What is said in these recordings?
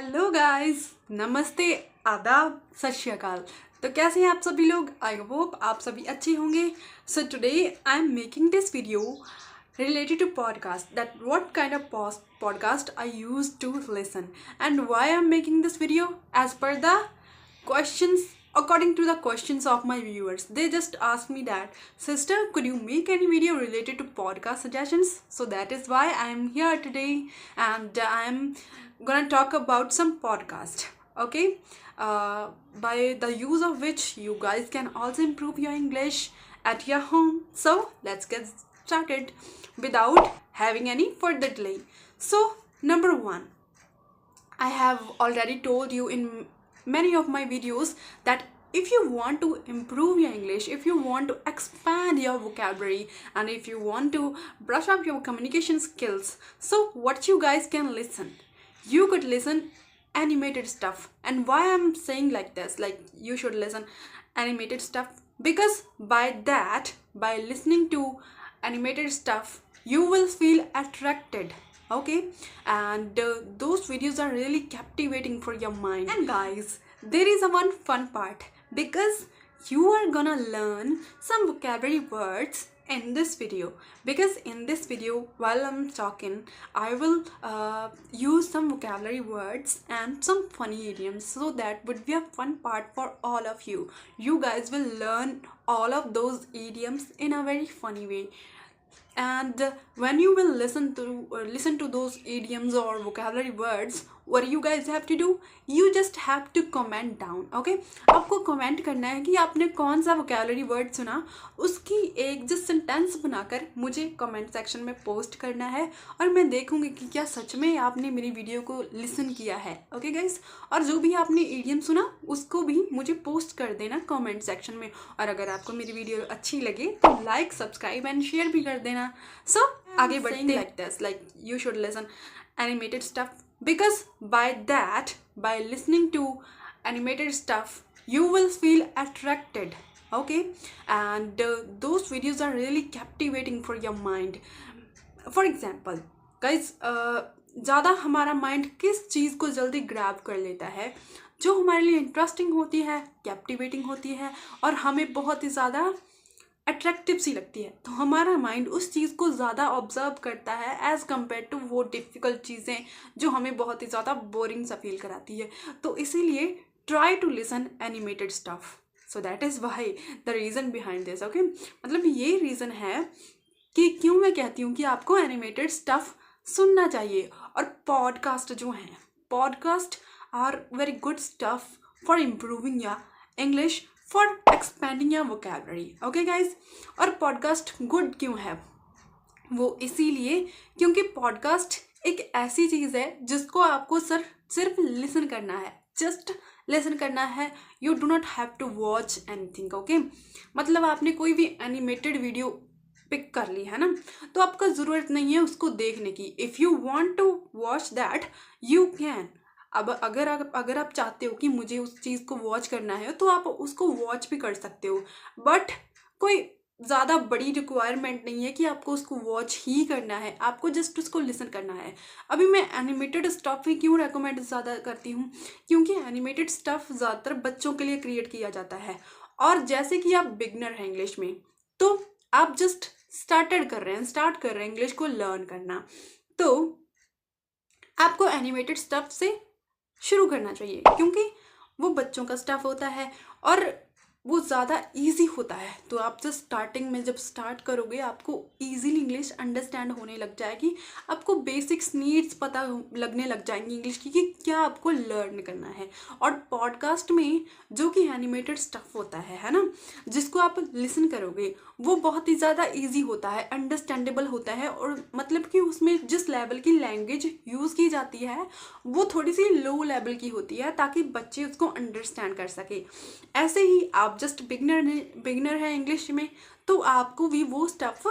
Hello guys, नमस्ते, आदाब, सत श्री अकाल। तो कैसे हैं आप सभी लोग? आई होप आप सभी अच्छे होंगे। So today I am making this video related to podcast, that what kind of podcast I used to listen and why I'm making this video as per the questions, according to the questions of my viewers. They just asked me that, sister, could you make any video related to podcast suggestions? So that is why I am here today, and I'm gonna talk about some podcast, okay, by the use of which you guys can also improve your English at your home. So let's get started without having any further delay. So number one, I have already told you in many of my videos that if you want to improve your English, if you want to expand your vocabulary, and if you want to brush up your communication skills, so what you guys can listen, you could listen animated stuff. And why I'm saying like this, like you should listen animated stuff, because by listening to animated stuff you will feel attracted, okay, and those videos are really captivating for your mind. And guys, there is a one fun part, because you are gonna learn some vocabulary words in this video. Because in this video, while I'm talking, I will use some vocabulary words and some funny idioms, so that would be a fun part for all of you. You guys will learn all of those idioms in a very funny way. And when you will listen to those idioms or vocabulary words, what you guys have to do, you just have to comment down, okay? आपको comment करना है कि आपने कौन सा vocabulary word सुना, उसकी एक just sentence बनाकर मुझे comment section में post करना है, और मैं देखूंगी कि क्या सच में आपने मेरी वीडियो को listen किया है, okay guys? और जो भी आपने idiom सुना उसको भी मुझे post कर देना comment section में। और अगर आपको मेरी वीडियो अच्छी लगे तो like, subscribe and share भी कर देना। So आगे बढ़ते like this, like you should listen animated stuff, because by listening to animated stuff you will feel attracted, okay, and those videos are really captivating for your mind. For example guys, ज़्यादा हमारा mind किस चीज़ को जल्दी grab कर लेता है? जो हमारे लिए इंटरेस्टिंग होती है, कैप्टिवेटिंग होती है, और हमें बहुत ही ज़्यादा अट्रैक्टिव सी लगती है, तो हमारा माइंड उस चीज़ को ज़्यादा ऑब्जर्व करता है एज़ कम्पेयर टू वो डिफ़िकल्ट चीज़ें जो हमें बहुत ही ज़्यादा बोरिंग सा फील कराती है। तो इसीलिए try to listen animated stuff. So that is why the reason behind this, okay. मतलब ये रीज़न है कि क्यों मैं कहती हूँ कि आपको एनिमेटेड स्टफ सुनना चाहिए। और पॉडकास्ट जो हैं, podcast are very good stuff for improving your English, for expanding your vocabulary, okay guys. और पॉडकास्ट गुड क्यों है? वो इसीलिए क्योंकि पॉडकास्ट एक ऐसी चीज़ है जिसको आपको सिर्फ लिसन करना है, जस्ट लिसन करना है। You do not have to watch anything, okay. मतलब आपने कोई भी एनिमेटेड वीडियो पिक कर ली है ना, तो आपका ज़रूरत नहीं है उसको देखने की। If you want to watch that you can. अब अगर आप चाहते हो कि मुझे उस चीज़ को वॉच करना है तो आप उसको वॉच भी कर सकते हो, बट कोई ज़्यादा बड़ी रिक्वायरमेंट नहीं है कि आपको उसको वॉच ही करना है, आपको जस्ट उसको लिसन करना है। अभी मैं एनिमेटेड स्टफ़ ही क्यों रेकमेंड ज़्यादा करती हूँ, क्योंकि एनिमेटेड स्टफ़ ज़्यादातर बच्चों के लिए क्रिएट किया जाता है। और जैसे कि आप बिगनर हैं इंग्लिश में, तो आप जस्ट स्टार्ट कर रहे हैं इंग्लिश को लर्न करना, तो आपको एनिमेटेड स्टफ़ से शुरू करना चाहिए, क्योंकि वो बच्चों का स्टफ़ होता है और वो ज़्यादा इजी होता है। तो आप जस्ट स्टार्टिंग में जब स्टार्ट करोगे आपको इजीली इंग्लिश अंडरस्टैंड होने लग जाएगी, आपको बेसिक्स नीड्स पता लगने लग जाएंगी इंग्लिश की कि क्या आपको लर्न करना है। और पॉडकास्ट में जो कि एनिमेटेड स्टफ़ होता है ना, जिसको आप लिसन करोगे वो बहुत ही ज़्यादा ईजी होता है, अंडरस्टैंडेबल होता है, और मतलब कि उसमें जिस लेवल की लैंग्वेज यूज़ की जाती है वो थोड़ी सी लो लेवल की होती है, ताकि बच्चे उसको अंडरस्टैंड कर सके। ऐसे ही आप जस्ट बिगनर है इंग्लिश में, तो आपको भी वो स्टफ़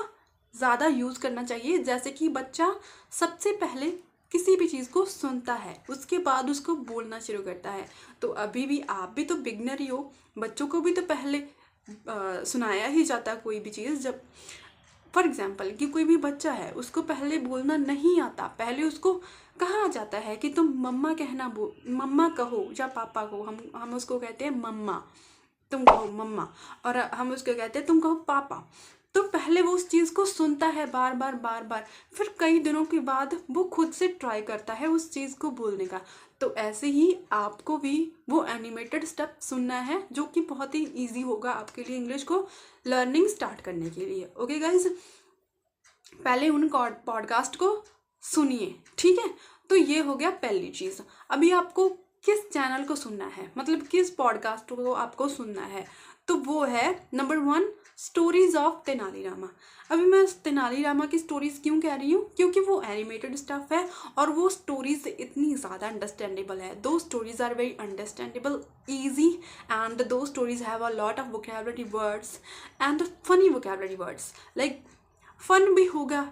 ज़्यादा यूज़ करना चाहिए। जैसे कि बच्चा सबसे पहले किसी भी चीज़ को सुनता है, उसके बाद उसको बोलना शुरू करता है। तो अभी भी आप भी तो बिगनर ही हो, बच्चों को भी तो पहले सुनाया ही जाता है कोई भी चीज़। जब फॉर एग्ज़ाम्पल कि कोई भी बच्चा है, उसको पहले बोलना नहीं आता, पहले उसको कहा जाता है कि तुम मम्मा मम्मा कहो या पापा को, हम उसको कहते हैं मम्मा, तुम कहो मम्मा, और हम उसको कहते हैं तुम कहो पापा। तो पहले वो उस चीज़ को सुनता है बार बार बार बार, फिर कई दिनों के बाद वो खुद से ट्राई करता है उस चीज़ को बोलने का। तो ऐसे ही आपको भी वो एनिमेटेड स्टेप सुनना है, जो कि बहुत ही ईजी होगा आपके लिए इंग्लिश को लर्निंग स्टार्ट करने के लिए। ओके गाइज, पहले उन पॉडकास्ट को सुनिए, ठीक है। तो ये हो गया पहली चीज़। अभी आपको किस चैनल को सुनना है, मतलब किस पॉडकास्ट को आपको सुनना है, तो वो है नंबर 1 स्टोरीज ऑफ तेनालीरामा। अभी मैं तेनालीरामा की स्टोरीज क्यों कह रही हूँ, क्योंकि वो एनिमेटेड स्टफ है और वो स्टोरीज इतनी ज़्यादा अंडरस्टैंडेबल है। दो stories are very understandable, easy, and दो stories have a lot of vocabulary words and funny vocabulary words. Like fun भी होगा,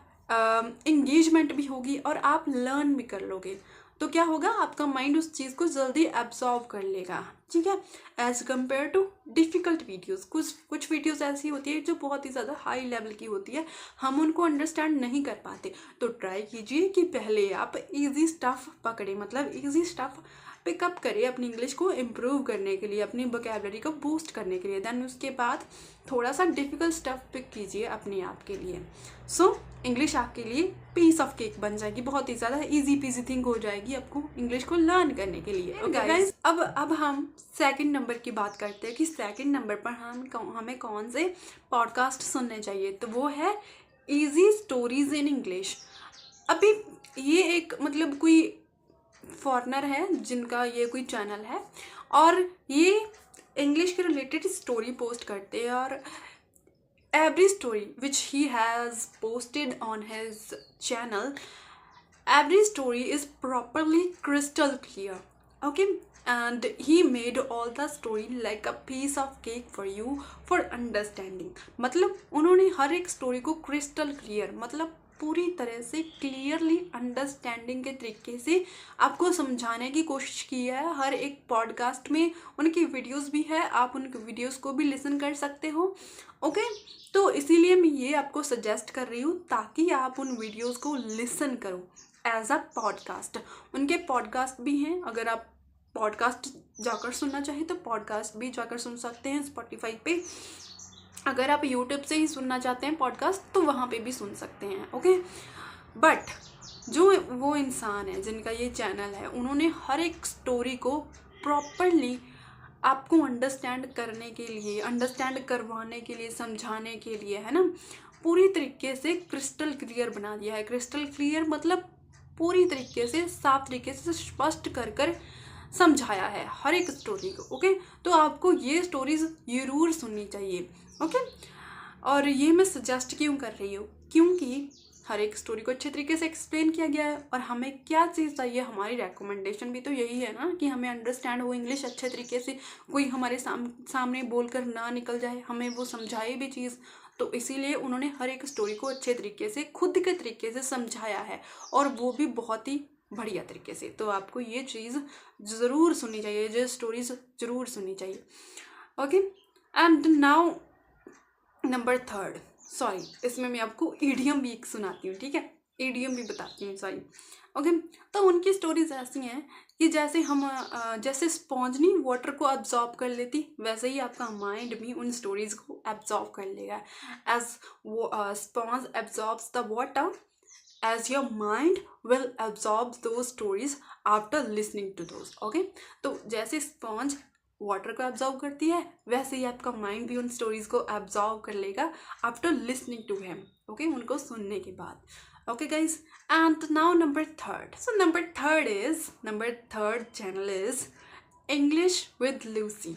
इंगेजमेंट भी होगी और आप लर्न भी कर लोगे। तो क्या होगा, आपका माइंड उस चीज़ को जल्दी एब्जॉर्व कर लेगा, ठीक है, as compared to difficult videos. कुछ वीडियोज़ ऐसी होती है जो बहुत ही ज़्यादा हाई लेवल की होती है, हम उनको अंडरस्टैंड नहीं कर पाते। तो ट्राई कीजिए कि पहले आप इजी स्टफ़ पकड़े, मतलब इजी स्टफ़ पिकअप करें अपनी इंग्लिश को इम्प्रूव करने के लिए, अपनी वोकैबुलरी को बूस्ट करने के लिए। देन उसके बाद थोड़ा सा डिफ़िकल्ट स्टफ़ पिक कीजिए अपने आप के लिए। सो इंग्लिश आपके लिए पीस ऑफ केक बन जाएगी, बहुत ही ज़्यादा इजी पीजी थिंग हो जाएगी आपको इंग्लिश को लर्न करने के लिए। ओके गाइस, अब हम सेकंड नंबर की बात करते हैं कि सेकंड नंबर पर हमें कौन से पॉडकास्ट सुनने चाहिए। तो वो है इजी स्टोरीज इन इंग्लिश। अभी ये एक मतलब कोई फॉरेनर है जिनका ये कोई चैनल है और ये इंग्लिश के रिलेटेड स्टोरी पोस्ट करते हैं, और every story which he has posted on his channel, every story is properly crystal clear, okay, and he made all the story like a piece of cake for you for understanding। मतलब उन्होंने हर एक story को crystal clear, मतलब पूरी तरह से clearly understanding के तरीके से आपको समझाने की कोशिश की है। हर एक पॉडकास्ट में उनकी वीडियोस भी है, आप उनके वीडियोस को भी लिसन कर सकते हो। ओके, तो इसीलिए मैं ये आपको सजेस्ट कर रही हूँ ताकि आप उन वीडियोस को लिसन करो एज अ पॉडकास्ट। उनके पॉडकास्ट भी हैं, अगर आप पॉडकास्ट जाकर सुनना चाहें तो पॉडकास्ट भी जाकर सुन सकते हैं स्पॉटिफाई पे। अगर आप यूट्यूब से ही सुनना चाहते हैं पॉडकास्ट तो वहाँ पे भी सुन सकते हैं। ओके, बट जो वो इंसान है जिनका ये चैनल है, उन्होंने हर एक स्टोरी को प्रॉपरली आपको अंडरस्टैंड करने के लिए, अंडरस्टैंड करवाने के लिए, समझाने के लिए, है ना, पूरी तरीके से क्रिस्टल क्लियर बना दिया है। क्रिस्टल क्लियर मतलब पूरी तरीके से साफ तरीके से स्पष्ट कर समझाया है हर एक स्टोरी को। ओके, तो आपको ये स्टोरीज ज़रूर सुननी चाहिए। ओके, और ये मैं सजेस्ट क्यों कर रही हूँ, क्योंकि हर एक स्टोरी को अच्छे तरीके से एक्सप्लेन किया गया है और हमें क्या चीज़ चाहिए, हमारी रेकमेंडेशन भी तो यही है ना कि हमें अंडरस्टैंड हो इंग्लिश अच्छे तरीके से, कोई हमारे सामने बोलकर ना निकल जाए, हमें वो समझाए भी चीज़। तो इसीलिए उन्होंने हर एक स्टोरी को अच्छे तरीके से खुद के तरीके से समझाया है, और वो भी बहुत ही बढ़िया तरीके से। तो आपको ये चीज़ ज़रूर सुननी चाहिए, ये स्टोरीज ज़रूर सुननी चाहिए। Okay, and now number 3, sorry, इसमें मैं आपको ईडियम भी एक सुनाती हूँ, ठीक है, ईडियम भी बताती हूँ, सॉरी। ओके, तो उनकी स्टोरीज ऐसी हैं कि जैसे जैसे स्पॉन्ज नहीं वाटर को एब्जॉर्ब कर लेती, वैसे ही आपका माइंड भी उन स्टोरीज को एब्जॉर्ब कर लेगा। एज वो sponge absorbs the water, as your mind will absorb those stories after listening to those। okay, तो जैसे स्पॉन्ज वाटर को एब्जॉर्ब करती है, वैसे ही आपका माइंड भी उन स्टोरीज को एब्जॉर्ब कर लेगा after listening to him. Okay, उनको सुनने के बाद। Okay guys, and now number 3। So number third channel is English with Lucy.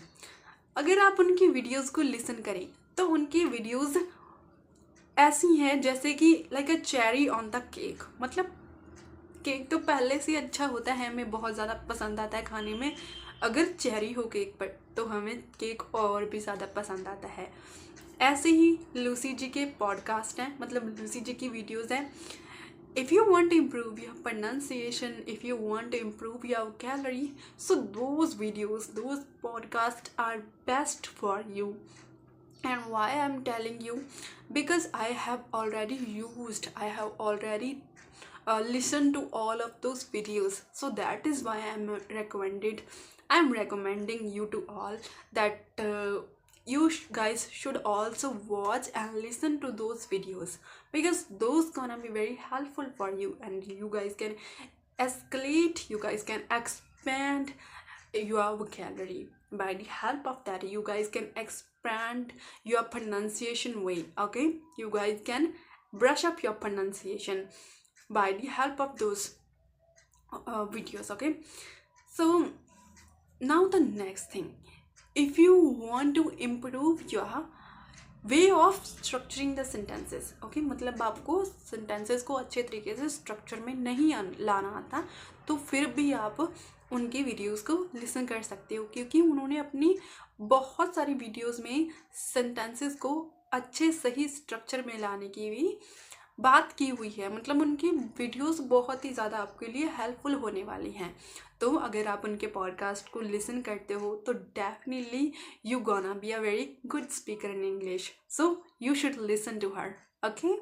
अगर आप उनकी वीडियोज़ को लिसन करें तो उनकी वीडियोज़ ऐसी हैं जैसे कि like a cherry on the cake. मतलब केक तो पहले से अच्छा होता है, हमें बहुत ज़्यादा पसंद आता है खाने में, अगर चेरी हो केक पर तो हमें केक और भी ज़्यादा पसंद आता है। ऐसे ही लूसी जी के पॉडकास्ट हैं, मतलब लूसी जी की वीडियोज़ हैं। If you want to improve your pronunciation, if you want to improve your vocabulary, so those videos, those podcasts are best for you. And why I'm telling you, because I have already listen to all of those videos. So that is why I'm recommending you to all that guys should also watch and listen to those videos, because those gonna be very helpful for you, and you guys can escalate, you guys can expand your vocabulary. By the help of that, you guys can expand your pronunciation way. Okay, you guys can brush up your pronunciation by the help of those videos. Okay, so now the next thing, if you want to improve your way of structuring the sentences, okay, मतलब आपको sentences को अच्छे तरीके से structure में नहीं लाना आता, तो फिर भी आप उनकी वीडियोस को लिसन कर सकते हो, क्योंकि उन्होंने अपनी बहुत सारी वीडियोस में सेंटेंसेस को अच्छे सही स्ट्रक्चर में लाने की भी बात की हुई है। मतलब उनकी वीडियोस बहुत ही ज़्यादा आपके लिए हेल्पफुल होने वाली हैं। तो अगर आप उनके पॉडकास्ट को लिसन करते हो तो definitely you gonna be a very good speaker in English, so you should listen to her, okay,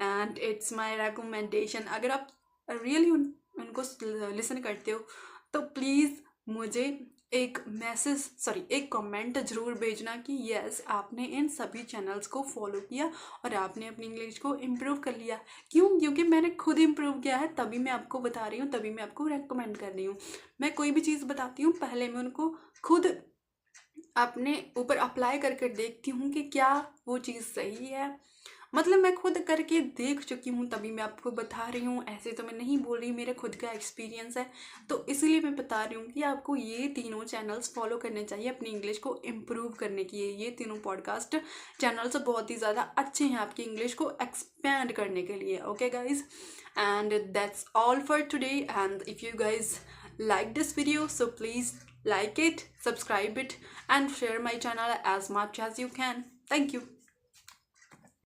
and it's my recommendation. अगर आप रियली उनको लिसन करते हो तो प्लीज़ मुझे एक कमेंट ज़रूर भेजना कि यस, आपने इन सभी चैनल्स को फॉलो किया और आपने अपनी इंग्लिश को इम्प्रूव कर लिया। क्यों? क्योंकि मैंने खुद इम्प्रूव किया है, तभी मैं आपको बता रही हूँ, तभी मैं आपको रेकमेंड कर रही हूँ। मैं कोई भी चीज़ बताती हूँ, पहले मैं उनको खुद अपने ऊपर अप्लाई करके देखती हूँ कि क्या वो चीज़ सही है। मतलब मैं खुद करके देख चुकी हूँ, तभी मैं आपको बता रही हूँ। ऐसे तो मैं नहीं बोल रही, मेरे खुद का एक्सपीरियंस है, तो इसीलिए मैं बता रही हूँ कि आपको ये तीनों चैनल्स फॉलो करने चाहिए अपनी इंग्लिश को इम्प्रूव करने के लिए। ये तीनों पॉडकास्ट चैनल्स बहुत ही ज़्यादा अच्छे हैं आपकी इंग्लिश को एक्सपैंड करने के लिए। Okay guys, and that's all for today, and if you guys like this video, so please like it, subscribe it, and share my channel as much as you can. Thank you.